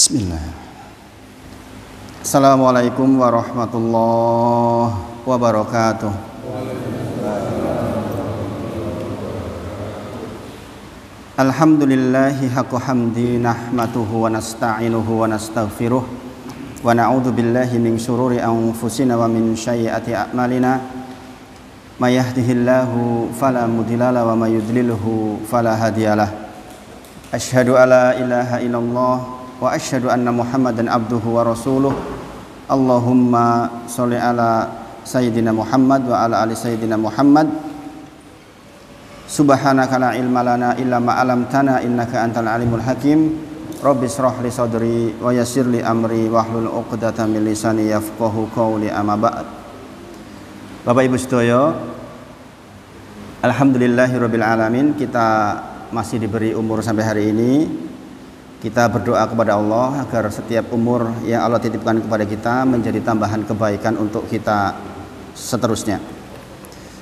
Bismillah. Assalamualaikum warahmatullahi wabarakatuh. Alhamdulillahi haqqa hamdi nahmaduhu wa nasta'inuhu wa nastaghfiruh wa na'udzu billahi min syururi anfusina wa min sayyiati a'malina. May yahdihillahu fala mudilla lahu wa may yudlilhu fala hadiyalah. Asyhadu alla ilaha illallah wa asyhadu anna Muhammadan abduhu wa rasuluh. Allahumma sholli ala sayyidina Muhammad wa ala ali sayyidina Muhammad. Subhanaka la ilma lana illa ma 'allamtana innaka antal alimul hakim. Rabbi shrah li sadri wa yassir li amri wahlul 'uqdatam min lisani yafqahu qawli, amma ba'd. Bapak Ibu sedaya, alhamdulillahirabbil alamin, kita masih diberi umur sampai hari ini. Kita berdoa kepada Allah agar setiap umur yang Allah titipkan kepada kita menjadi tambahan kebaikan untuk kita seterusnya.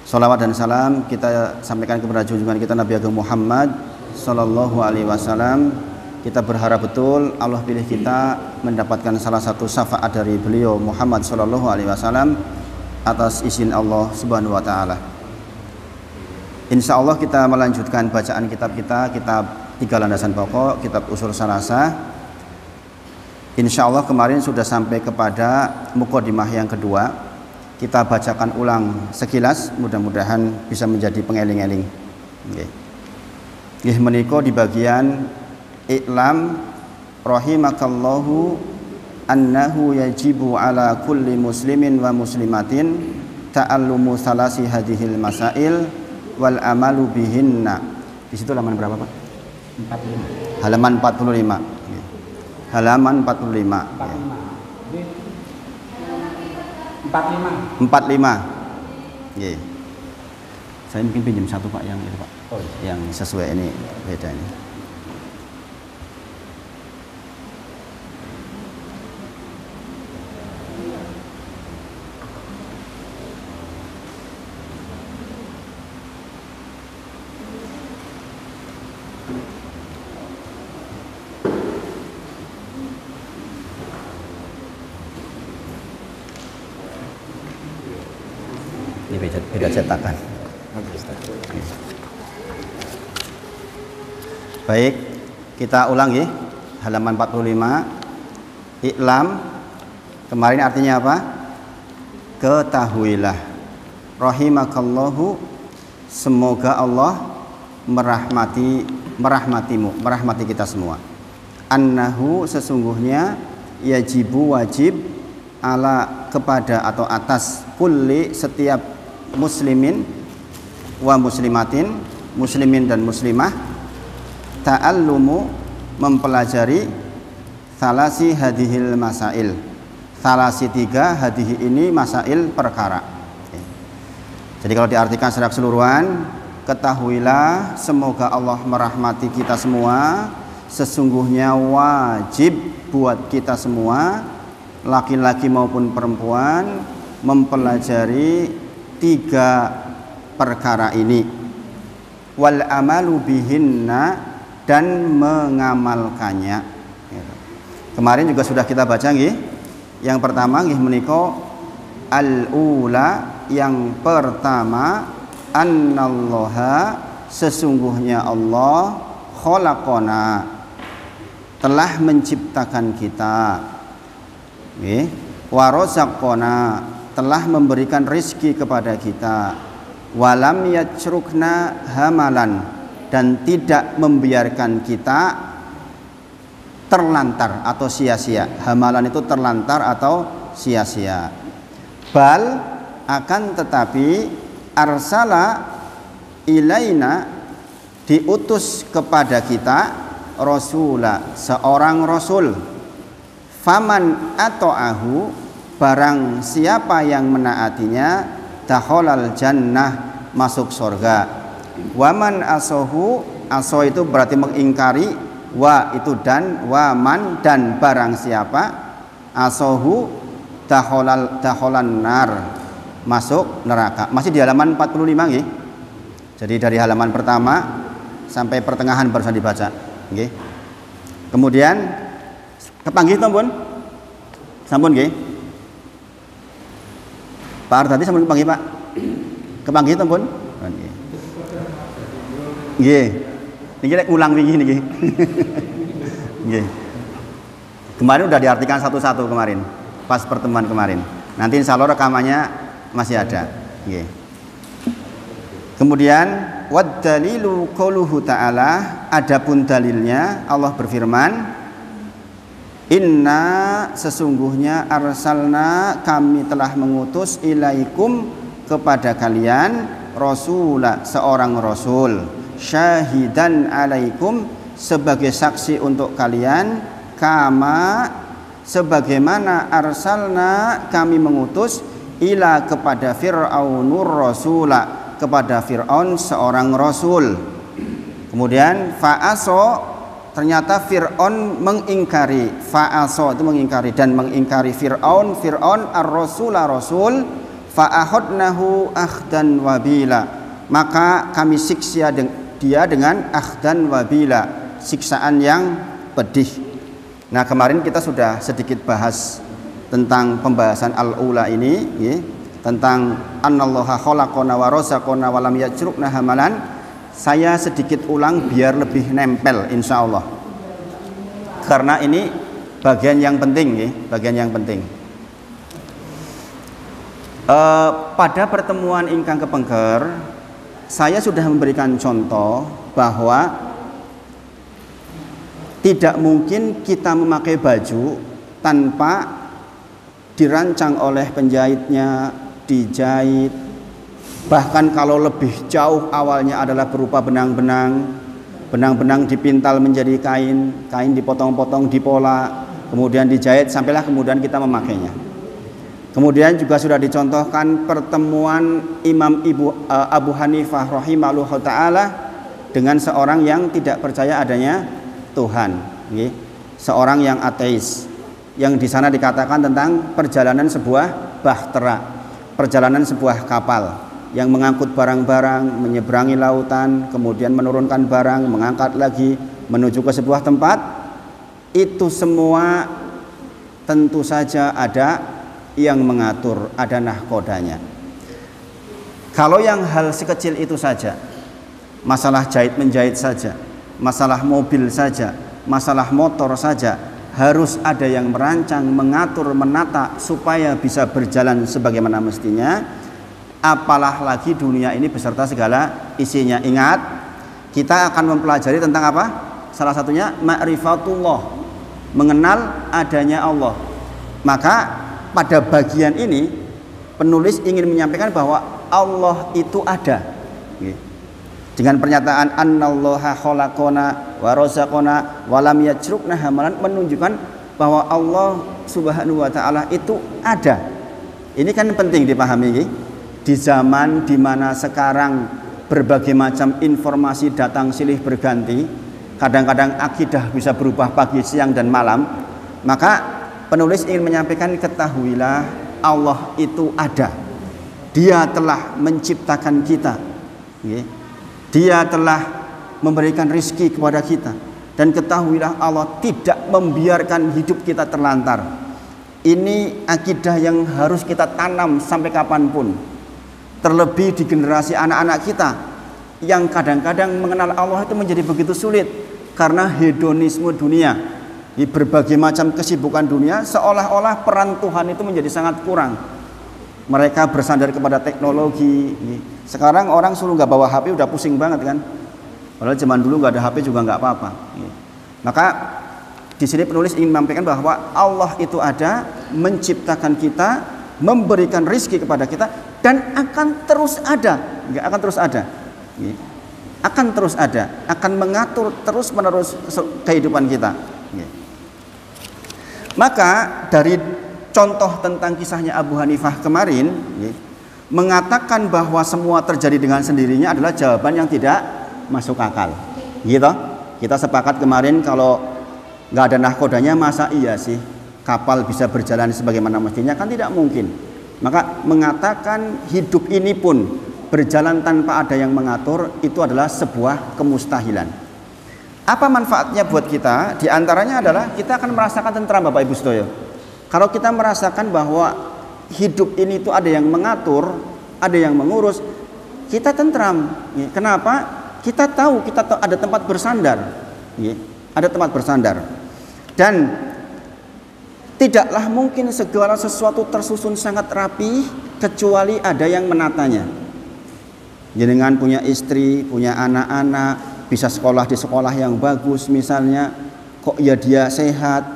Salawat dan salam kita sampaikan kepada junjungan kita Nabi Agung Muhammad Sallallahu Alaihi Wasallam. Kita berharap betul Allah pilih kita mendapatkan salah satu syafaat dari beliau Muhammad Sallallahu Alaihi Wasallam atas izin Allah Subhanahu Wa Taala. Insya Allah kita melanjutkan bacaan kitab kita, kitab 3 landasan pokok, kitab usul salasah. Insya Allah kemarin sudah sampai kepada mukadimah yang kedua. Kita bacakan ulang sekilas, mudah-mudahan bisa menjadi pengeling-eling. Nggih menika di bagian i'lam rahimakallahu annahu yajibu ala kulli muslimin wa muslimatin ta'allumu salasi hadhil masail wal amalu bihinna. Di situ halaman berapa, Pak? 45. Halaman 45. Halaman 45. 45. Nggih. Saya mungkin pinjam satu, Pak, yang itu, Pak. Oh, yang sesuai ini beda ini. Ini beda cetakan. Baik, kita ulang ya. Halaman 45. I'lam kemarin artinya apa? Ketahuilah. Rahimakallahu, semoga Allah merahmatimu, merahmati kita semua. Annahu, sesungguhnya, yajibu, wajib, ala, kepada atau atas, kulli, setiap muslimin wa muslimatin, muslimin dan muslimah, ta'allumu, mempelajari, salasi hadhil masail, salasi 3, hadhihi ini masail perkara. Jadi kalau diartikan secara keseluruhan, ketahuilah semoga Allah merahmati kita semua, sesungguhnya wajib buat kita semua, laki-laki maupun perempuan, mempelajari 3 perkara ini, wal amalu bihinna, dan mengamalkannya. Kemarin juga sudah kita baca nggih. Yang pertama nggih menika al-ula, yang pertama, annallaha, sesungguhnya Allah, khalaqona, telah menciptakan kita, nggih, wa razaqona, telah memberikan rizki kepada kita, walam yacrukna hamalan, dan tidak membiarkan kita terlantar atau sia-sia. Hamalan itu terlantar atau sia-sia. Bal, akan tetapi, arsala ilaina, diutus kepada kita, rasula, seorang rasul. Faman ata'ahu, barang siapa yang menaatinya, dakhalal jannah, masuk surga. Waman asohu, aso itu berarti mengingkari, wa itu dan, waman dan barang siapa, asohu, dakhalan nar, masuk neraka. Masih di halaman 45 nggih. Jadi dari halaman pertama sampai pertengahan barusan dibaca, nggih. Kemudian Kepanggih to pun? Sampun nggih. Pak Ardhati sampun kepanggih, Pak. Kepanggih to pun? Nggih. Nggih. Niki lek ulang wingi niki. Nggih. Kemarin udah diartikan satu-satu kemarin, pas pertemuan kemarin. Nanti insya Allah rekamannya masih ada. Nggih. Kemudian wad dalilu qauluhu ta'ala, adapun dalilnya Allah berfirman, inna sesungguhnya arsalna kami telah mengutus ilaikum kepada kalian rasula seorang rasul, syahidan alaikum sebagai saksi untuk kalian, kama sebagaimana arsalna kami mengutus ila kepada fir'aunur rasula kepada Fir'aun seorang rasul. Kemudian fa'aso, ternyata Fir'aun mengingkari, fa'aso itu mengingkari, dan mengingkari Fir'aun ar-rasula rasul, fa'ahodnahu akhdan wabila, maka kami siksa dia dengan akhdan wabila, siksaan yang pedih. Nah, kemarin kita sudah sedikit bahas tentang pembahasan al-ula ini, ya, tentang annallaha khalaqana wa razaqana wa lam yajrukna hamalan. Saya sedikit ulang biar lebih nempel insyaallah, karena ini bagian yang penting, ya, bagian yang penting. Pada pertemuan ingkang kepengker saya sudah memberikan contoh bahwa tidak mungkin kita memakai baju tanpa dirancang oleh penjahitnya, dijahit, bahkan kalau lebih jauh awalnya adalah berupa benang-benang, benang-benang dipintal menjadi kain, kain dipotong-potong, dipola, kemudian dijahit sampailah kemudian kita memakainya. Kemudian juga sudah dicontohkan pertemuan Imam Abu Hanifah rahimahullah ta'ala dengan seorang yang tidak percaya adanya Tuhan, seorang yang ateis, yang di sana dikatakan tentang perjalanan sebuah bahtera, perjalanan sebuah kapal yang mengangkut barang-barang, menyeberangi lautan, kemudian menurunkan barang, mengangkat lagi, menuju ke sebuah tempat. Itu semua tentu saja ada yang mengatur, ada nahkodanya. Kalau yang hal sekecil itu saja, masalah jahit menjahit saja, masalah mobil saja, masalah motor saja, harus ada yang merancang, mengatur, menata supaya bisa berjalan sebagaimana mestinya. Apalah lagi dunia ini beserta segala isinya. Ingat, kita akan mempelajari tentang apa? Salah satunya ma'rifatullah, mengenal adanya Allah. Maka pada bagian ini penulis ingin menyampaikan bahwa Allah itu ada, dengan pernyataan annallaha khalaqana wa razaqana wa lam yajrukna hamalan, menunjukkan bahwa Allah Subhanahu wa taala itu ada. Ini kan penting dipahami di zaman di mana sekarang berbagai macam informasi datang silih berganti, kadang-kadang akidah bisa berubah pagi, siang dan malam. Maka penulis ingin menyampaikan, ketahuilah Allah itu ada. Dia telah menciptakan kita, Dia telah memberikan rizki kepada kita, dan ketahuilah Allah tidak membiarkan hidup kita terlantar. Ini akidah yang harus kita tanam sampai kapanpun, terlebih di generasi anak-anak kita yang kadang-kadang mengenal Allah itu menjadi begitu sulit karena hedonisme dunia, di berbagai macam kesibukan dunia, seolah-olah peran Tuhan itu menjadi sangat kurang. Mereka bersandar kepada teknologi. Sekarang orang suruh nggak bawa HP udah pusing banget kan. Padahal zaman dulu nggak ada HP juga nggak apa-apa. Maka di sini penulis ingin menyampaikan bahwa Allah itu ada, menciptakan kita, memberikan rizki kepada kita, dan akan terus ada. Nggak akan terus ada. Akan terus ada, akan mengatur terus-menerus kehidupan kita. Maka dari contoh tentang kisahnya Abu Hanifah kemarin, mengatakan bahwa semua terjadi dengan sendirinya adalah jawaban yang tidak masuk akal. Gitu. Kita sepakat kemarin kalau nggak ada nahkodanya, masa iya sih kapal bisa berjalan sebagaimana mestinya? Kan tidak mungkin. Maka mengatakan hidup ini pun berjalan tanpa ada yang mengatur, itu adalah sebuah kemustahilan. Apa manfaatnya buat kita? Di antaranya adalah kita akan merasakan tentram, Bapak Ibu Sedoyo. Kalau kita merasakan bahwa hidup ini itu ada yang mengatur, ada yang mengurus, kita tentram. Kenapa? Kita tahu ada tempat bersandar. Ada tempat bersandar. Dan tidaklah mungkin segala sesuatu tersusun sangat rapi kecuali ada yang menatanya. Jenengan punya istri, punya anak-anak, bisa sekolah di sekolah yang bagus misalnya, kok ya dia sehat,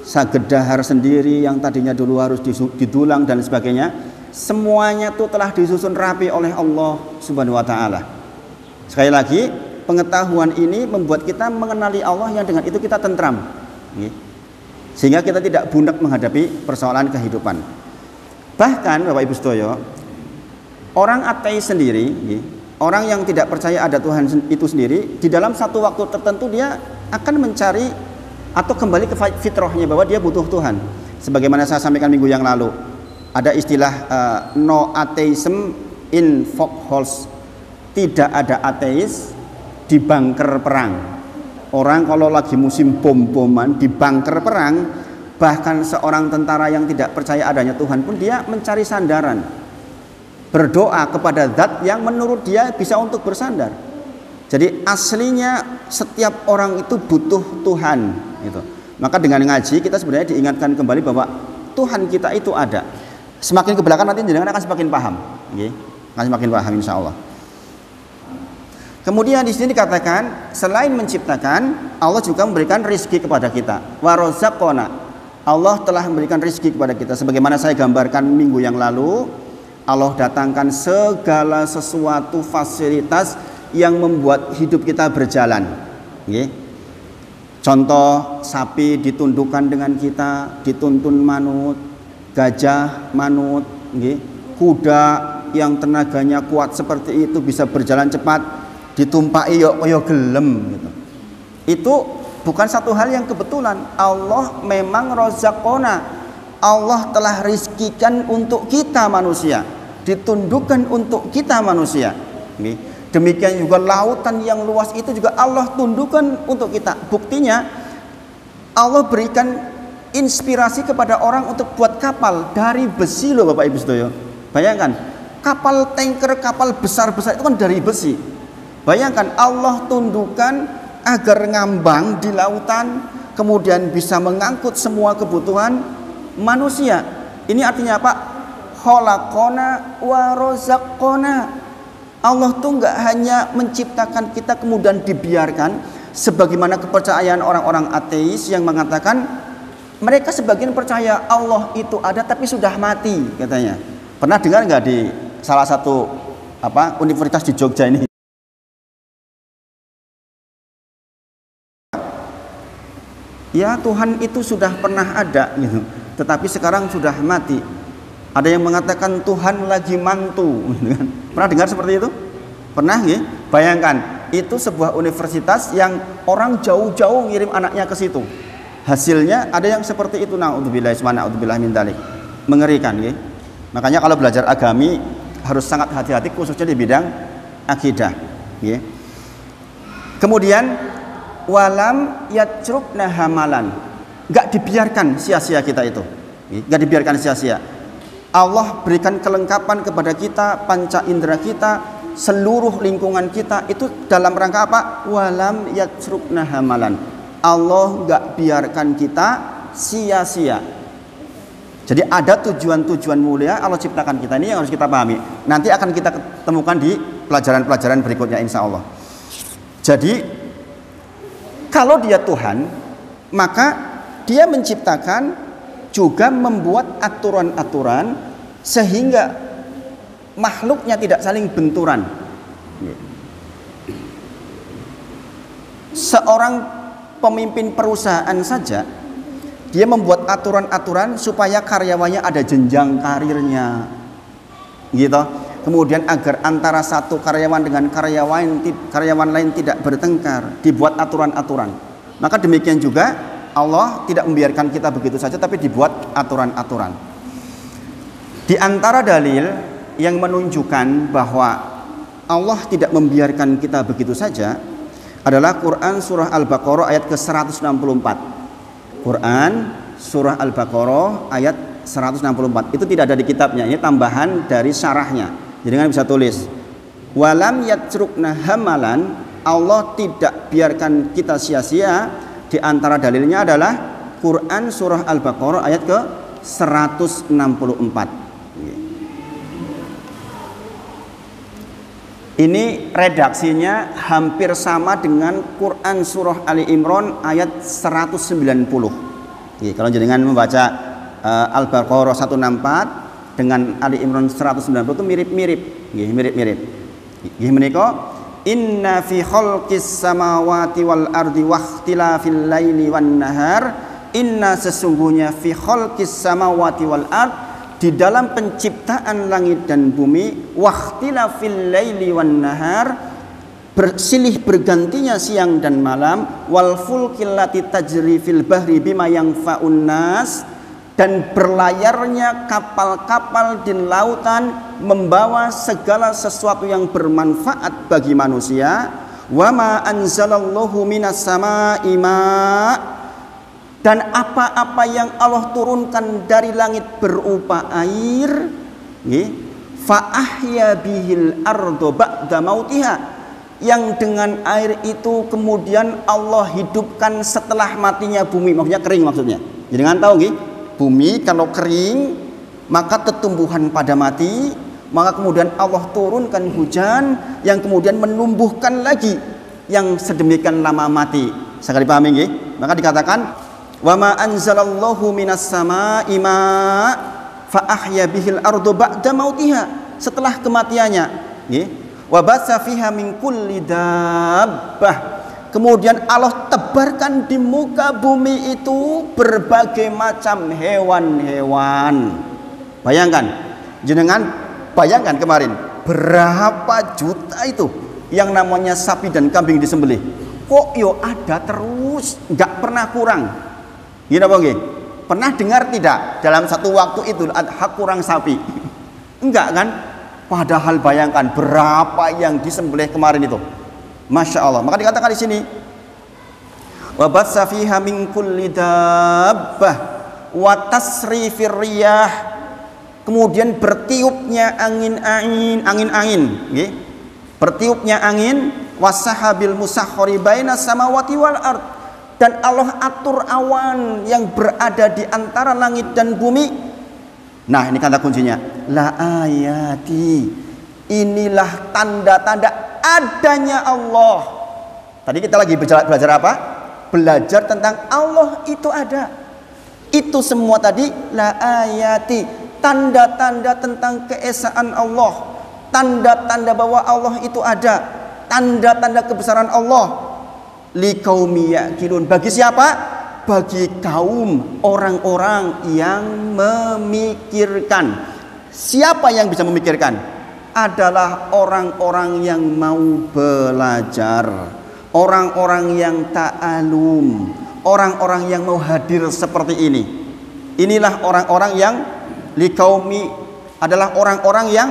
sagedahar sendiri yang tadinya dulu harus didulang dan sebagainya, semuanya itu telah disusun rapi oleh Allah Subhanahu wa taala. Sekali lagi, pengetahuan ini membuat kita mengenali Allah yang dengan itu kita tentram. Sehingga kita tidak bunak menghadapi persoalan kehidupan. Bahkan Bapak Ibu Sedoyo, orang ateis sendiri, orang yang tidak percaya ada Tuhan itu sendiri, di dalam satu waktu tertentu dia akan mencari atau kembali ke fitrahnya bahwa dia butuh Tuhan. Sebagaimana saya sampaikan minggu yang lalu, ada istilah no atheism in foxholes. Tidak ada ateis di bunker perang. Orang kalau lagi musim bom-boman di bunker perang, bahkan seorang tentara yang tidak percaya adanya Tuhan pun dia mencari sandaran, berdoa kepada zat yang menurut dia bisa untuk bersandar. Jadi aslinya setiap orang itu butuh Tuhan gitu. Maka dengan ngaji kita sebenarnya diingatkan kembali bahwa Tuhan kita itu ada. Semakin ke belakang nanti jenengan akan semakin paham, akan semakin paham insya Allah. Kemudian di sini dikatakan selain menciptakan, Allah juga memberikan rizki kepada kita. Wa razaqona, Allah telah memberikan rizki kepada kita. Sebagaimana saya gambarkan minggu yang lalu, Allah datangkan segala sesuatu fasilitas yang membuat hidup kita berjalan. Contoh, sapi ditundukkan dengan kita, dituntun manut, gajah manut, kuda yang tenaganya kuat seperti itu bisa berjalan cepat, ditumpai yo gelem gitu. Itu bukan satu hal yang kebetulan. Allah memang rozakona, Allah telah rizkikan untuk kita manusia, ditundukkan untuk kita manusia. Demikian juga lautan yang luas itu juga Allah tundukkan untuk kita. Buktinya Allah berikan inspirasi kepada orang untuk buat kapal dari besi loh Bapak Ibu Sedoyo. Bayangkan, kapal tanker, kapal besar-besar itu kan dari besi. Bayangkan Allah tundukkan agar ngambang di lautan, kemudian bisa mengangkut semua kebutuhan manusia. Ini artinya apa? Khalaqona wa razaqona. Allah tuh nggak hanya menciptakan kita kemudian dibiarkan, sebagaimana kepercayaan orang-orang ateis yang mengatakan mereka sebagian percaya Allah itu ada tapi sudah mati katanya. Pernah dengar nggak di salah satu universitas di Jogja ini? Ya Tuhan itu sudah pernah ada gitu, tetapi sekarang sudah mati. Ada yang mengatakan Tuhan lagi mantu gitu kan. Pernah dengar seperti itu? Pernah ya? Bayangkan, itu sebuah universitas yang orang jauh-jauh ngirim anaknya ke situ. Hasilnya ada yang seperti itu. Na'udzubillah min dzalik. Mengerikan ya. Makanya kalau belajar agami harus sangat hati-hati, khususnya di bidang akidah ya. Kemudian walam yatrukna hamalan, nggak dibiarkan sia-sia kita itu, nggak dibiarkan sia-sia. Allah berikan kelengkapan kepada kita, panca indera kita, seluruh lingkungan kita itu dalam rangka apa? Walam yatrukna hamalan. Allah nggak biarkan kita sia-sia. Jadi ada tujuan-tujuan mulia Allah ciptakan kita, ini yang harus kita pahami. Nanti akan kita temukan di pelajaran-pelajaran berikutnya insya Allah. Jadi kalau dia Tuhan, maka dia menciptakan juga membuat aturan-aturan sehingga makhluknya tidak saling benturan. Seorang pemimpin perusahaan saja, dia membuat aturan-aturan supaya karyawannya ada jenjang karirnya, gitu. Kemudian agar antara satu karyawan dengan karyawan lain tidak bertengkar, dibuat aturan-aturan. Maka demikian juga Allah tidak membiarkan kita begitu saja, tapi dibuat aturan-aturan. Di antara dalil yang menunjukkan bahwa Allah tidak membiarkan kita begitu saja adalah Quran surah Al-Baqarah ayat ke-164. Quran surah Al-Baqarah ayat 164. Itu tidak ada di kitabnya, ini tambahan dari syarahnya. Jadi kan bisa tulis. Walam yatrukna hamalan, Allah tidak biarkan kita sia-sia. Di antara dalilnya adalah Quran surah Al-Baqarah ayat ke-164. Ini redaksinya hampir sama dengan Quran surah Ali Imran ayat 190. Kalau jenengan membaca Al-Baqarah 164 dengan Ali Imran 190 itu mirip-mirip. Mirip-mirip. Menika inna fi khalqis samawati wal ardi wakhtilafil laili wan nahar, inna sesungguhnya fi khalqis samawati wal ard, di dalam penciptaan langit dan bumi, wakhtilafil laili wan nahar, bersilih bergantinya siang dan malam, wal fulkil lati tajri fil bahri bima yanfa'un nas, dan berlayarnya kapal-kapal di lautan membawa segala sesuatu yang bermanfaat bagi manusia. Wa ma anzalallahu minas samaa'i ma', dan apa-apa yang Allah turunkan dari langit berupa air, fa ahya bihil ardo ba'da mautiha, yang dengan air itu kemudian Allah hidupkan setelah matinya bumi, maksudnya kering maksudnya. Jadi kan tahu nggih, bumi kalau kering maka tetumbuhan pada mati, maka kemudian Allah turunkan hujan yang kemudian menumbuhkan lagi yang sedemikian lama mati. Sekali pahami nggih? Maka dikatakan wa ma anzalallahu minas samaa'i ma' fa ahya bihil ardu ba'da mautiha, setelah kematiannya, nggih. Wa basa fiha min kulli dabbah, kemudian Allah tebarkan di muka bumi itu berbagai macam hewan-hewan. Bayangkan, jenengan bayangkan kemarin berapa juta itu yang namanya sapi dan kambing disembelih. Kok yo ada terus, nggak pernah kurang. Gini apa nggih? Pernah dengar tidak dalam satu waktu itu Adha kurang sapi? Enggak kan? Padahal bayangkan berapa yang disembelih kemarin itu. Masya Allah. Maka dikatakan di sini, wa batsa fiha min kulli dabbah wa tasrifir riyah, kemudian bertiupnya angin-angin, nggih. Bertiupnya angin, wasahabil musakhkhari bainas samawati wal ard, dan Allah atur awan yang berada di antara langit dan bumi. Nah, ini kata kuncinya, la ayati, inilah tanda-tanda adanya Allah. Tadi kita lagi belajar apa? Belajar tentang Allah itu ada. Itu semua tadi la ayati, tanda-tanda tentang keesaan Allah, tanda-tanda bahwa Allah itu ada, tanda-tanda kebesaran Allah. Liqaumi yaqilun, bagi siapa? Bagi kaum orang-orang yang memikirkan. Siapa yang bisa memikirkan? Adalah orang-orang yang mau belajar, orang-orang yang ta'alum, orang-orang yang mau hadir seperti ini. Inilah orang-orang yang liqaumi, adalah orang-orang yang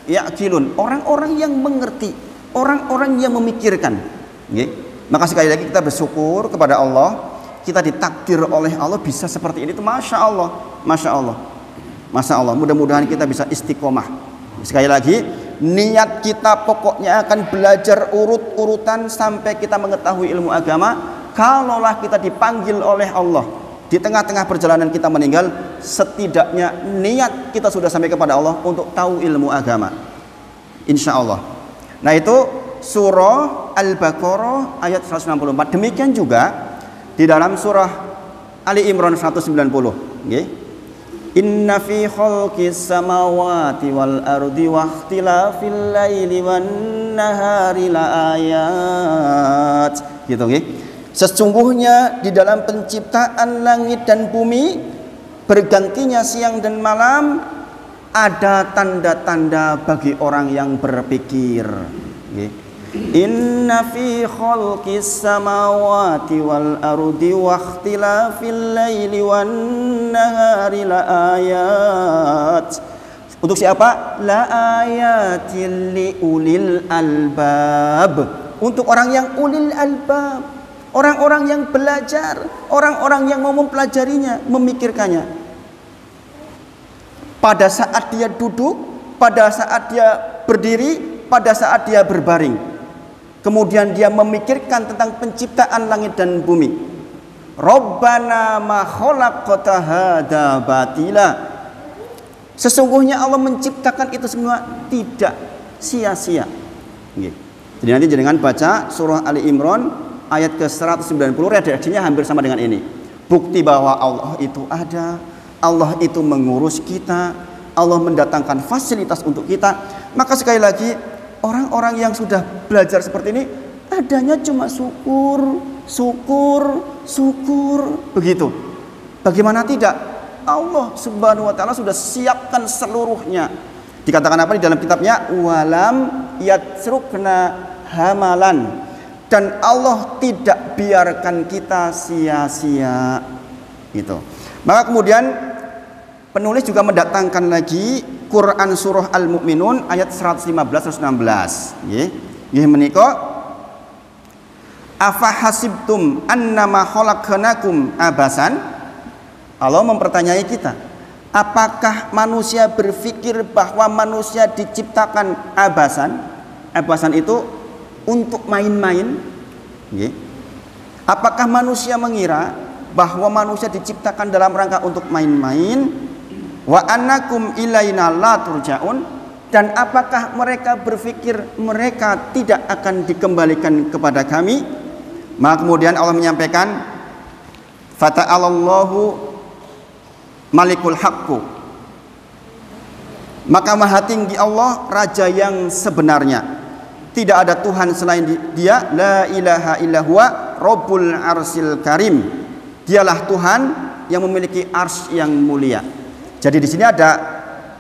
yaqilun, orang-orang yang mengerti, orang-orang yang memikirkan. Nggih. Maka sekali lagi kita bersyukur kepada Allah, kita ditakdir oleh Allah bisa seperti ini. Itu masya Allah, masya Allah, masya Allah. Mudah-mudahan kita bisa istiqomah. Sekali lagi, niat kita pokoknya akan belajar urut-urutan sampai kita mengetahui ilmu agama. Kalaulah kita dipanggil oleh Allah di tengah-tengah perjalanan kita meninggal, setidaknya niat kita sudah sampai kepada Allah untuk tahu ilmu agama. Insya Allah. Nah, itu surah Al-Baqarah ayat 164. Demikian juga di dalam surah Ali Imran 190. Nggih. Inna fi khalqis samawati wal ardi wa ikhtilafil laili wan nahari la ayat. Gitu nggih. Sesungguhnya di dalam penciptaan langit dan bumi, bergantinya siang dan malam, ada tanda-tanda bagi orang yang berpikir. Nggih. Inna fi khalqis samawati wal ardi wa ikhtilafil laili wan nahari la ayat. Untuk siapa? La ayatil li ulil albab. untuk orang yang ulil albab, orang-orang yang belajar, orang-orang yang mau mempelajarinya, memikirkannya. Pada saat dia duduk, pada saat dia berdiri, pada saat dia berbaring. Kemudian dia memikirkan tentang penciptaan langit dan bumi. Rabbana ma khalaqta hadza batila. Sesungguhnya Allah menciptakan itu semua tidak sia-sia. Jadi nanti jangan baca surah Ali Imran ayat ke-190, redaksinya hampir sama dengan ini. Bukti bahwa Allah itu ada, Allah itu mengurus kita, Allah mendatangkan fasilitas untuk kita. Maka sekali lagi, orang-orang yang sudah belajar seperti ini adanya cuma syukur, syukur, syukur, begitu. Bagaimana tidak? Allah Subhanahu wa taala sudah siapkan seluruhnya. Dikatakan apa di dalam kitabnya? Walam yatsrukna hamalan. Dan Allah tidak biarkan kita sia-sia. Gitu. Maka kemudian penulis juga mendatangkan lagi Quran surah Al-Mu'minun ayat 115-116. Nggih menika afa hasibtum annama khalaqnakum abasan. Allah mempertanyai kita, apakah manusia berpikir bahwa manusia diciptakan abasan? Abasan itu untuk main-main. Apakah manusia mengira bahwa manusia diciptakan dalam rangka untuk main-main? Wa annakum ilaina la turja'un. Dan apakah mereka berpikir mereka tidak akan dikembalikan kepada kami? Maka kemudian Allah menyampaikan, fata'alallahu malikul haqqu. Maka maha tinggi Allah, raja yang sebenarnya. Tidak ada Tuhan selain Dia. La ilaha illallah Rabbul arsil karim. Dialah Tuhan yang memiliki arsy yang mulia. Jadi di sini ada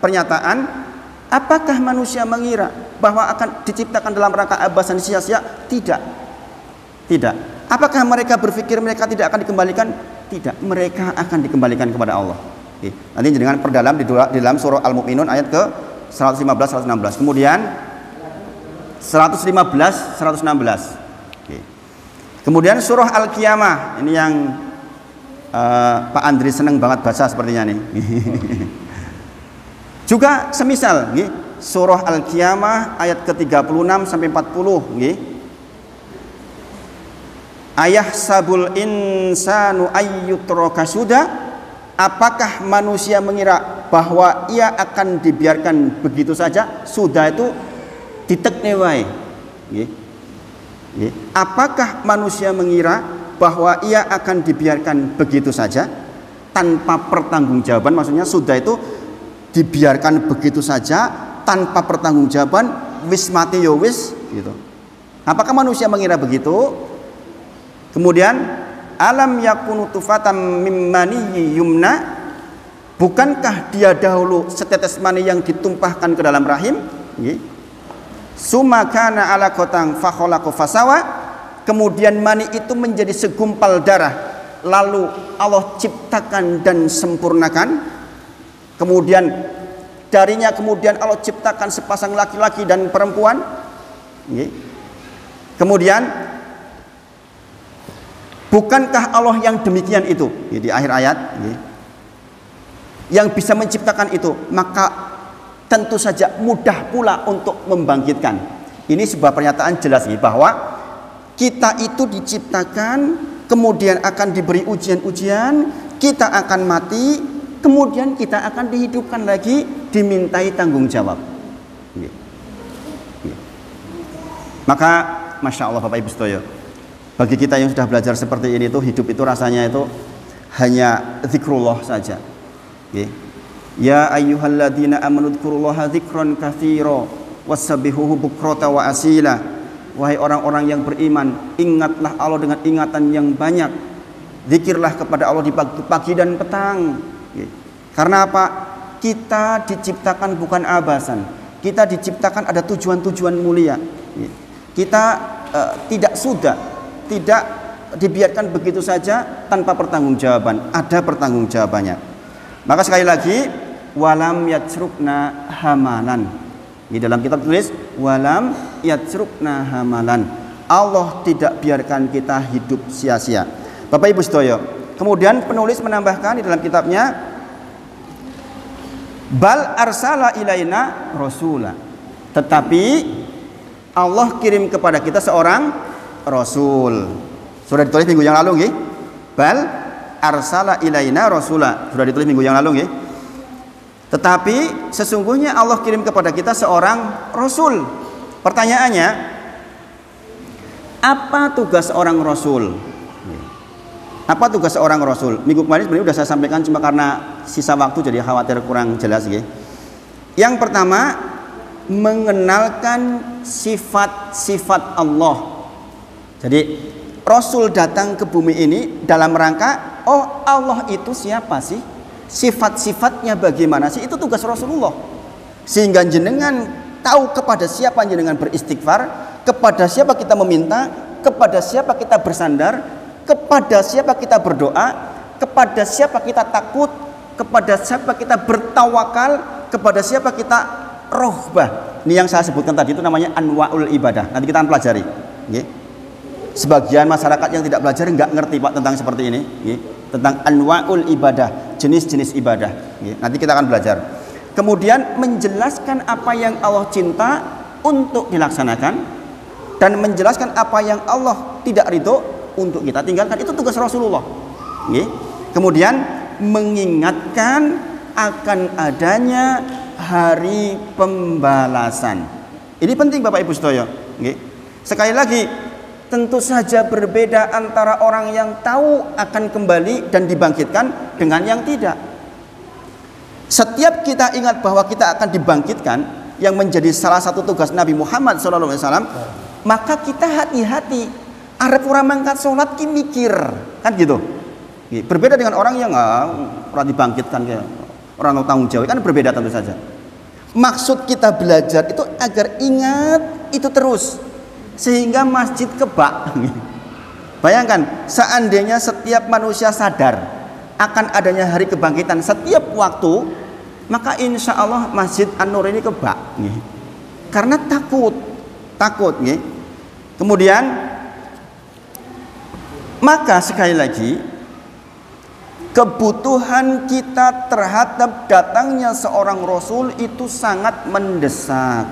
pernyataan, apakah manusia mengira bahwa akan diciptakan dalam rangka abasan sia-sia? Tidak. Tidak. Apakah mereka berpikir mereka tidak akan dikembalikan? Tidak. Mereka akan dikembalikan kepada Allah. Oke. Nanti dengan perdalam di dalam surah Al-Mu'minun ayat ke 115-116. Kemudian 115-116. Oke. Kemudian surah Al-Qiyamah. Ini yang Pak Andri seneng banget baca sepertinya nih. Juga semisal nggih, surah Al-Qiyamah ayat ke-36 sampai 40 nggih. Ayah sabul insanu ayyutraka suda. Apakah manusia mengira bahwa ia akan dibiarkan begitu saja? Sudah itu ditekne wae. Nggih. Nggih. Apakah manusia mengira bahwa ia akan dibiarkan begitu saja tanpa pertanggungjawaban? Maksudnya sudah itu dibiarkan begitu saja tanpa pertanggungjawaban, wis mati ya wis gitu. Apakah manusia mengira begitu? Kemudian alam yakunu tufatan mimmani yumna. Bukankah dia dahulu setetes mani yang ditumpahkan ke dalam rahim? Summa kana alaqatan fa khalaqa fasawa. Kemudian mani itu menjadi segumpal darah, lalu Allah ciptakan dan sempurnakan. Kemudian darinya kemudian Allah ciptakan sepasang laki-laki dan perempuan. Kemudian bukankah Allah yang demikian itu? Di akhir ayat, yang bisa menciptakan itu, maka tentu saja mudah pula untuk membangkitkan. Ini sebuah pernyataan jelas bahwa kita itu diciptakan, kemudian akan diberi ujian-ujian, kita akan mati, kemudian kita akan dihidupkan lagi, dimintai tanggung jawab. Maka Masya Allah Bapak Ibu Sedoyo, bagi kita yang sudah belajar seperti ini, hidup itu rasanya itu hanya zikrullah saja. Ya ayyuhalladzina amanu dzkurullaha dzikran katsira wasabbihuhu bukrata wa asila. Wahai orang-orang yang beriman, ingatlah Allah dengan ingatan yang banyak. Zikirlah kepada Allah di pagi dan petang. Karena apa? Kita diciptakan bukan abasan. Kita diciptakan ada tujuan-tujuan mulia. Kita tidak dibiarkan begitu saja tanpa pertanggungjawaban. Ada pertanggungjawabannya. Maka sekali lagi, walam yatsrukna hamalan. Di dalam kitab tulis walam yatsrukna hamalan. Allah tidak biarkan kita hidup sia-sia. Bapak Ibu sedaya, kemudian penulis menambahkan di dalam kitabnya, bal arsala ilaina rasula, tetapi Allah kirim kepada kita seorang rasul. Sudah ditulis minggu yang lalu nggih? Bal arsala ilaina rasula, sudah ditulis minggu yang lalu nggih? Tetapi sesungguhnya Allah kirim kepada kita seorang rasul. Pertanyaannya, apa tugas seorang rasul? Apa tugas seorang rasul? Minggu kemarin sebenarnya sudah saya sampaikan, cuma karena sisa waktu jadi khawatir kurang jelas nggih. Yang pertama, mengenalkan sifat-sifat Allah. Jadi rasul datang ke bumi ini dalam rangka, oh Allah itu siapa sih? Sifat-sifatnya bagaimana sih? Itu tugas Rasulullah. Sehingga jenengan tahu kepada siapa jenengan beristighfar, kepada siapa kita meminta, kepada siapa kita bersandar, kepada siapa kita berdoa, kepada siapa kita takut, kepada siapa kita bertawakal, kepada siapa kita rohbah. Ini yang saya sebutkan tadi itu namanya anwa'ul ibadah. Nanti kita akan pelajari. Sebagian masyarakat yang tidak belajar nggak ngerti Pak tentang seperti ini, tentang anwa'ul ibadah, jenis-jenis ibadah. Nanti kita akan belajar. Kemudian menjelaskan apa yang Allah cinta untuk dilaksanakan, dan menjelaskan apa yang Allah tidak ridho untuk kita tinggalkan. Itu tugas Rasulullah. Kemudian mengingatkan akan adanya hari pembalasan. Ini penting Bapak Ibu sedaya. Sekali lagi, tentu saja berbeda antara orang yang tahu akan kembali dan dibangkitkan dengan yang tidak. Setiap kita ingat bahwa kita akan dibangkitkan, yang menjadi salah satu tugas Nabi Muhammad SAW, maka kita hati-hati. Arep ora mangkat sholat ki mikir, kan gitu. Berbeda dengan orang yang orang dibangkitkan, orang tahu tanggung jawab, kan berbeda tentu saja. Maksud kita belajar itu agar ingat itu terus, sehingga masjid kebak. Bayangkan, seandainya setiap manusia sadar akan adanya hari kebangkitan setiap waktu, maka insya Allah Masjid An-Nur ini kebak. Karena takut. Kemudian, maka sekali lagi, kebutuhan kita terhadap datangnya seorang Rasul itu sangat mendesak.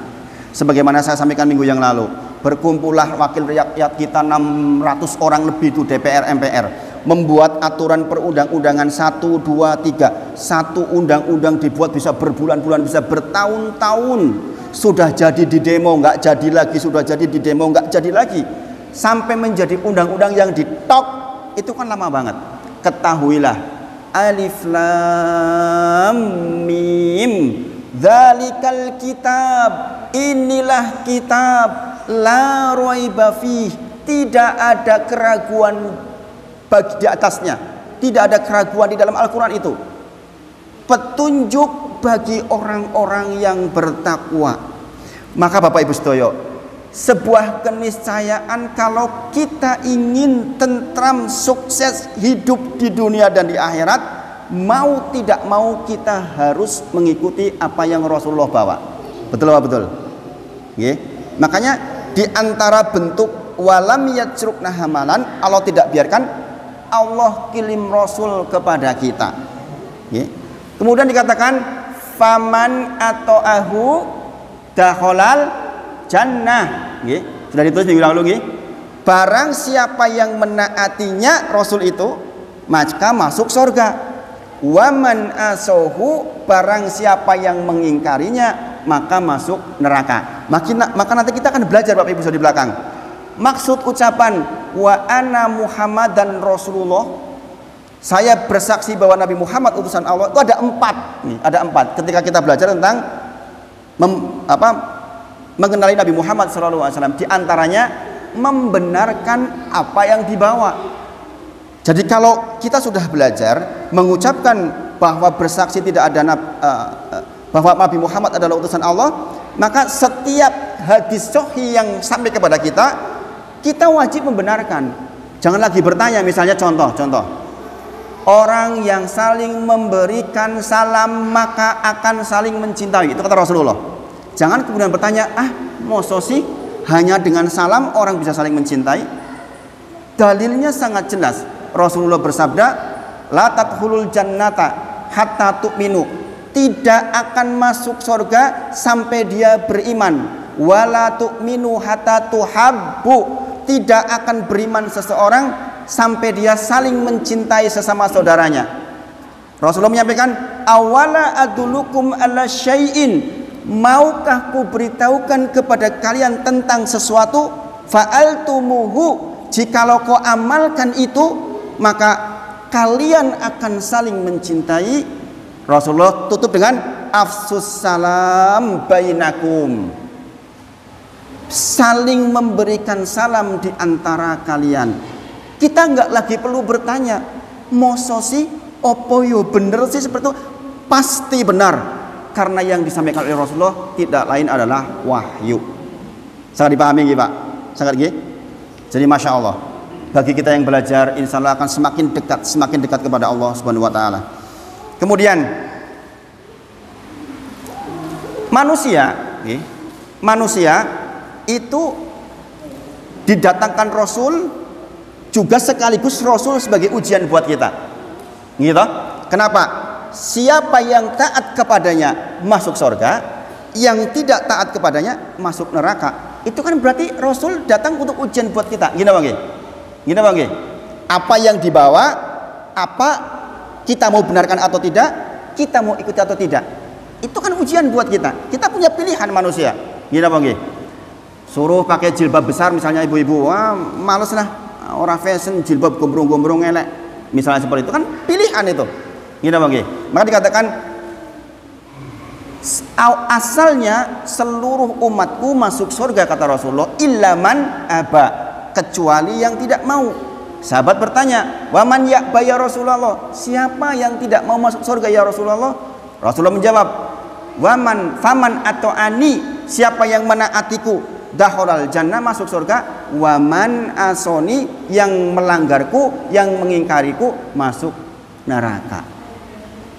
Sebagaimana saya sampaikan minggu yang lalu, berkumpullah wakil rakyat kita 600 orang lebih itu DPR MPR, membuat aturan perundang-undangan 1, 2, 3. Satu undang-undang dibuat bisa berbulan-bulan, bisa bertahun-tahun. Sudah jadi di demo nggak jadi lagi, sudah jadi di demo nggak jadi lagi, sampai menjadi undang-undang yang ditok. Itu kan lama banget. Ketahuilah, alif lam mim, dzalikal kitab, inilah kitab, la raiba fih, tidak ada keraguan di atasnya, tidak ada keraguan di dalam Al-Quran itu. Petunjuk bagi orang-orang yang bertakwa. Maka Bapak Ibu sedaya, sebuah keniscayaan kalau kita ingin tentram, sukses hidup di dunia dan di akhirat, mau tidak mau kita harus mengikuti apa yang Rasulullah bawa. Betul apa betul? Makanya di antara bentuk walam yajrukna hamalan, Allah tidak biarkan, Allah kirim Rasul kepada kita. Kemudian dikatakan faman ata'ahu dakhalal jannah. Sudah ditulis minggu lalu. Barang siapa yang menaatinya Rasul itu, maka masuk surga. Waman asohu, barang siapa yang mengingkarinya, maka masuk neraka. Maka nanti kita akan belajar Bapak Ibu di belakang. Maksud ucapan wa ana Muhammadan Rasulullah, saya bersaksi bahwa Nabi Muhammad utusan Allah, itu ada 4. Ada 4. Ketika kita belajar tentang mengenali Nabi Muhammad SAW, di antaranya membenarkan apa yang dibawa. Jadi kalau kita sudah belajar mengucapkan bahwa bersaksi tidak ada bahwa Nabi Muhammad adalah utusan Allah, maka setiap hadis sahih yang sampai kepada kita wajib membenarkan. Jangan lagi bertanya, misalnya contoh. Orang yang saling memberikan salam maka akan saling mencintai. Itu kata Rasulullah. Jangan kemudian bertanya, masa sih hanya dengan salam orang bisa saling mencintai? Dalilnya sangat jelas. Rasulullah bersabda, la tadkhulul jannata hatta tu'minu. Tidak akan masuk surga sampai dia beriman. Wala tu'minu hatta tuhabbu. Tidak akan beriman seseorang sampai dia saling mencintai sesama saudaranya. Rasulullah menyampaikan, awala adulukum ala syai'in. Maukah ku beritahukan kepada kalian tentang sesuatu? Fa'altumuhu. Jikalau kau amalkan itu, maka kalian akan saling mencintai. Rasulullah tutup dengan afsus salam bainakum. Saling memberikan salam di antara kalian. Kita nggak lagi perlu bertanya, moso sih, opo yo bener sih seperti itu. Pasti benar. Karena yang disampaikan oleh Rasulullah tidak lain adalah wahyu. Sangat dipahami nggih, Pak? Sangat nggih? Jadi Masya Allah, bagi kita yang belajar, insya Allah akan semakin dekat kepada Allah Subhanahu wa Ta'ala. Kemudian manusia itu didatangkan Rasul juga sekaligus Rasul sebagai ujian buat kita. Gitu? Kenapa? Siapa yang taat kepadanya masuk surga, yang tidak taat kepadanya masuk neraka. Itu kan berarti Rasul datang untuk ujian buat kita. Gini Bang? Gini Bang? Apa yang dibawa, apa kita mau benarkan atau tidak, kita mau ikuti atau tidak. Itu kan ujian buat kita. Kita punya pilihan manusia. Gini Bang? Suruh pakai jilbab besar misalnya ibu-ibu, wah males lah, orang fashion jilbab gombrong-gombrong elek. Misalnya seperti itu kan pilihan itu. Gini Bang? Maka dikatakan asalnya seluruh umatku masuk surga kata Rasulullah, illaman aba, kecuali yang tidak mau. Sahabat bertanya, waman ya'ba ya Rasulullah, siapa yang tidak mau masuk surga ya Rasulullah? Rasulullah menjawab, waman faman atau ani, siapa yang menaatiku dakhalal jannah, masuk surga. Waman asoni, yang melanggarku, yang mengingkariku, masuk neraka.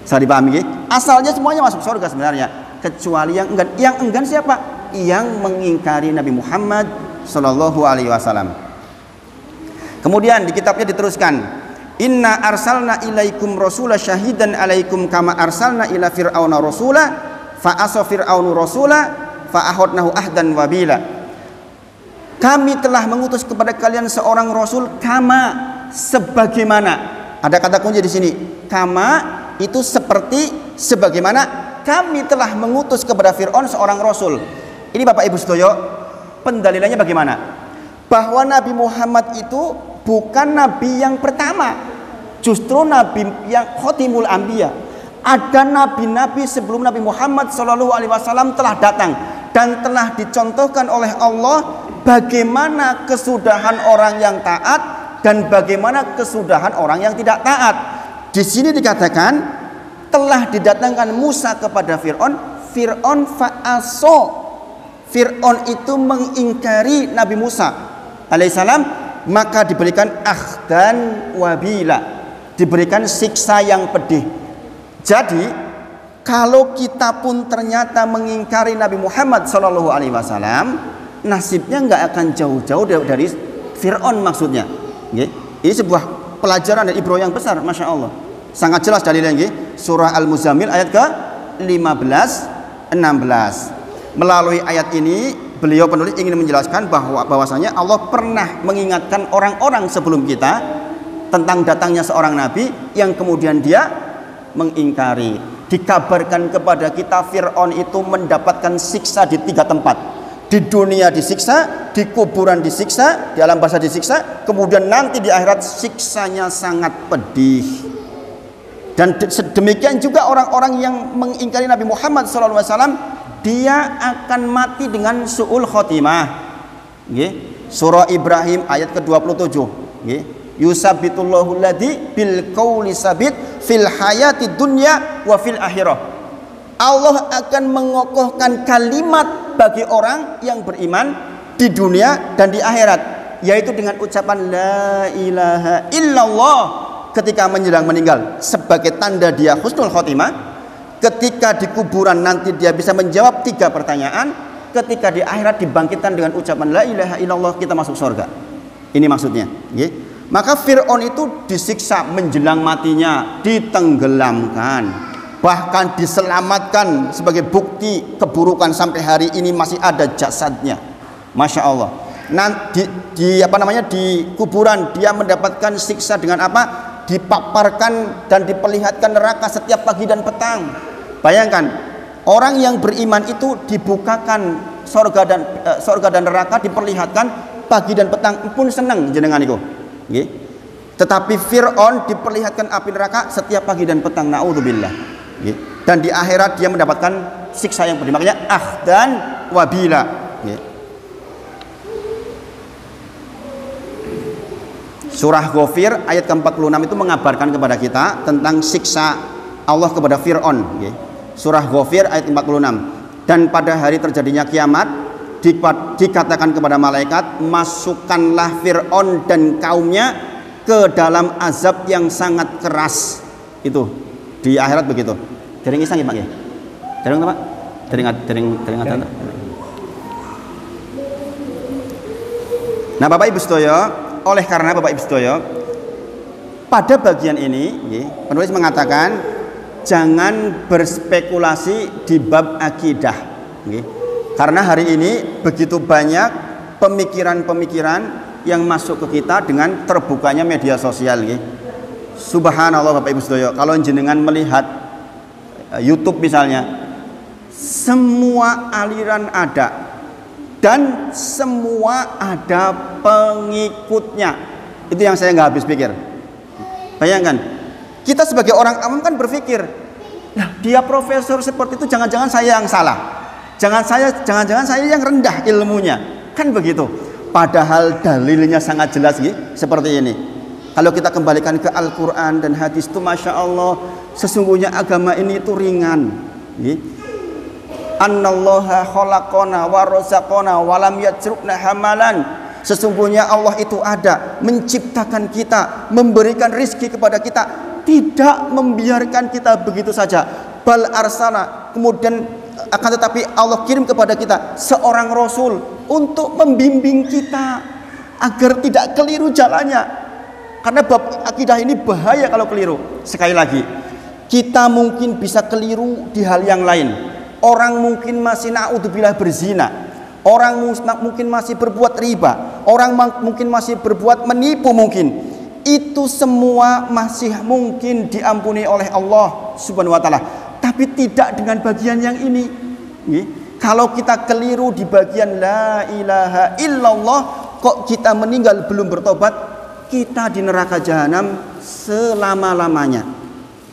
Saya dipahami? Asalnya semuanya masuk surga sebenarnya, kecuali yang enggan. Yang enggan siapa? Yang mengingkari Nabi Muhammad Sallallahu Alaihi Wasallam. Kemudian di kitabnya diteruskan, inna arsalna ilaikum rasula syahidan alaikum kama arsalna ila fir'auna rasula fa asa fir'aunu rasula fa ahodnahu ahdan wabila. Kami telah mengutus kepada kalian seorang rasul kama, sebagaimana. Ada kata kunci di sini, kama itu seperti, sebagaimana kami telah mengutus kepada Fir'aun seorang rasul. Ini Bapak Ibu Sedoyo, pendalilannya bagaimana? Bahwa Nabi Muhammad itu bukan nabi yang pertama, justru nabi yang khotimul anbiya. Ada nabi-nabi sebelum Nabi Muhammad SAW telah datang dan telah dicontohkan oleh Allah bagaimana kesudahan orang yang taat dan bagaimana kesudahan orang yang tidak taat. Di sini dikatakan telah didatangkan Musa kepada Fir'aun. Fir'aun fa'aso. Fir'aun itu mengingkari Nabi Musa alaihissalam, maka diberikan akhdan wabila, diberikan siksa yang pedih. Jadi kalau kita pun ternyata mengingkari Nabi Muhammad SAW, nasibnya nggak akan jauh-jauh dari Fir'aun maksudnya. Ini sebuah pelajaran dan ibrah yang besar, Masya Allah. Sangat jelas dalilnya, surah Al-Muzammil ayat ke-15-16. Melalui ayat ini beliau penulis ingin menjelaskan bahwasanya Allah pernah mengingatkan orang-orang sebelum kita tentang datangnya seorang nabi yang kemudian dia mengingkari. Dikabarkan kepada kita Fir'aun itu mendapatkan siksa di 3 tempat. Di dunia disiksa, di kuburan disiksa, di alam barzah disiksa, kemudian nanti di akhirat siksanya sangat pedih. Dan demikian juga orang-orang yang mengingkari Nabi Muhammad SAW, dia akan mati dengan su'ul khotimah. Surah Ibrahim ayat ke-27. Yusabbitullahu alladzi bil qauli sabit fil hayati dunya wa fil akhirah. Allah akan mengokohkan kalimat bagi orang yang beriman di dunia dan di akhirat, yaitu dengan ucapan la ilaha illallah ketika menjelang meninggal sebagai tanda dia husnul khotimah. Ketika di kuburan nanti dia bisa menjawab 3 pertanyaan, ketika di akhirat dibangkitkan dengan ucapan la ilaha illallah, kita masuk surga. Ini maksudnya, nggih. Maka Fir'aun itu disiksa menjelang matinya, ditenggelamkan, bahkan diselamatkan sebagai bukti keburukan sampai hari ini masih ada jasadnya. Masya Allah. Nanti di kuburan dia mendapatkan siksa dengan apa? Dipaparkan dan diperlihatkan neraka setiap pagi dan petang. Bayangkan, orang yang beriman itu dibukakan sorga dan neraka, diperlihatkan pagi dan petang, pun senang jenengan itu. Nggih. Tetapi Fir'aun diperlihatkan api neraka setiap pagi dan petang, naudzubillah. Nggih. Dan di akhirat dia mendapatkan siksa yang pedih. Makanya ahdan wabila. Nggih. Surah Ghafir ayat ke-46 itu mengabarkan kepada kita tentang siksa Allah kepada Fir'aun. Nggih. Surah Ghafir ayat 46. Dan pada hari terjadinya kiamat dikatakan kepada malaikat, masukkanlah Fir'aun dan kaumnya ke dalam azab yang sangat keras. Itu di akhirat begitu. Dereng isang ya Pak ya? Dereng Pak? Dereng. Nah Bapak Ibu sedaya, oleh karena Bapak Ibu sedaya, pada bagian ini penulis mengatakan jangan berspekulasi di bab akidah. Karena hari ini begitu banyak pemikiran-pemikiran yang masuk ke kita dengan terbukanya media sosial. Subhanallah Bapak Ibu sedaya, kalau jenengan melihat YouTube misalnya, semua aliran ada dan semua ada pengikutnya. Itu yang saya nggak habis pikir. Bayangkan, kita sebagai orang awam kan berpikir, nah dia profesor seperti itu, jangan-jangan saya yang salah. Jangan-jangan saya yang rendah ilmunya, kan begitu. Padahal dalilnya sangat jelas seperti ini. Kalau kita kembalikan ke Al-Quran dan hadis itu, masya Allah, sesungguhnya agama ini itu ringan. Annallaha khalaqana wa razaqana wa lam yajrukna hamalan. Sesungguhnya Allah itu ada, menciptakan kita, memberikan rizki kepada kita, tidak membiarkan kita begitu saja. Bal arsala, kemudian akan tetapi Allah kirim kepada kita seorang rasul untuk membimbing kita agar tidak keliru jalannya. Karena bab akidah ini bahaya kalau keliru. Sekali lagi, kita mungkin bisa keliru di hal yang lain. Orang mungkin masih naudzubillah berzina, orang mungkin masih berbuat riba, orang mungkin masih berbuat menipu mungkin. Itu semua masih mungkin diampuni oleh Allah Subhanahu wa taala. Tapi tidak dengan bagian yang ini. Kalau kita keliru di bagian la ilaha illallah, kok kita meninggal belum bertobat, kita di neraka jahanam selama-lamanya.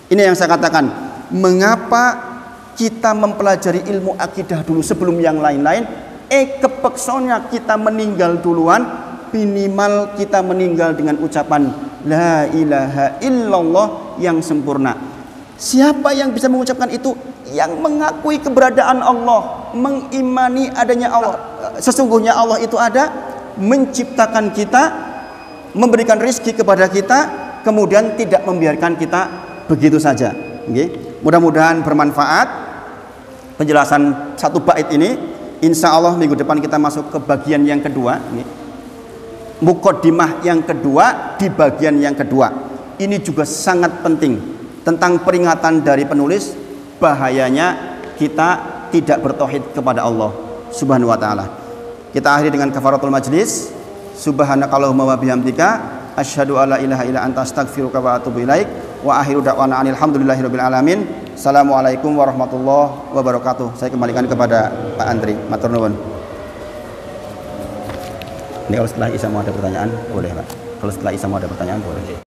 Ini yang saya katakan, mengapa kita mempelajari ilmu akidah dulu sebelum yang lain-lain. Kepeksonnya kita meninggal duluan, minimal kita meninggal dengan ucapan la ilaha illallah yang sempurna. Siapa yang bisa mengucapkan itu? Yang mengakui keberadaan Allah, mengimani adanya Allah. Sesungguhnya Allah itu ada, menciptakan kita, memberikan rizki kepada kita, kemudian tidak membiarkan kita begitu saja. Mudah-mudahan bermanfaat penjelasan satu bait ini. Insya Allah minggu depan kita masuk ke bagian yang kedua. Muqaddimah yang kedua di bagian yang kedua. Ini juga sangat penting tentang peringatan dari penulis bahayanya kita tidak bertauhid kepada Allah Subhanahu wa taala. Kita akhiri dengan kafaratul majlis. Subhanakallahumma wa bihamdika asyhadu alla ilaha illa anta astaghfiruka wa atubu ilaik. Wa akhiru da'wana alhamdulillahirabbil alamin. Assalamualaikum warahmatullahi wabarakatuh. Saya kembalikan kepada Pak Andri. Matur nuwun. Ini kalau setelah Isa mau ada pertanyaan boleh Pak. Kalau setelah Isa mau ada pertanyaan boleh.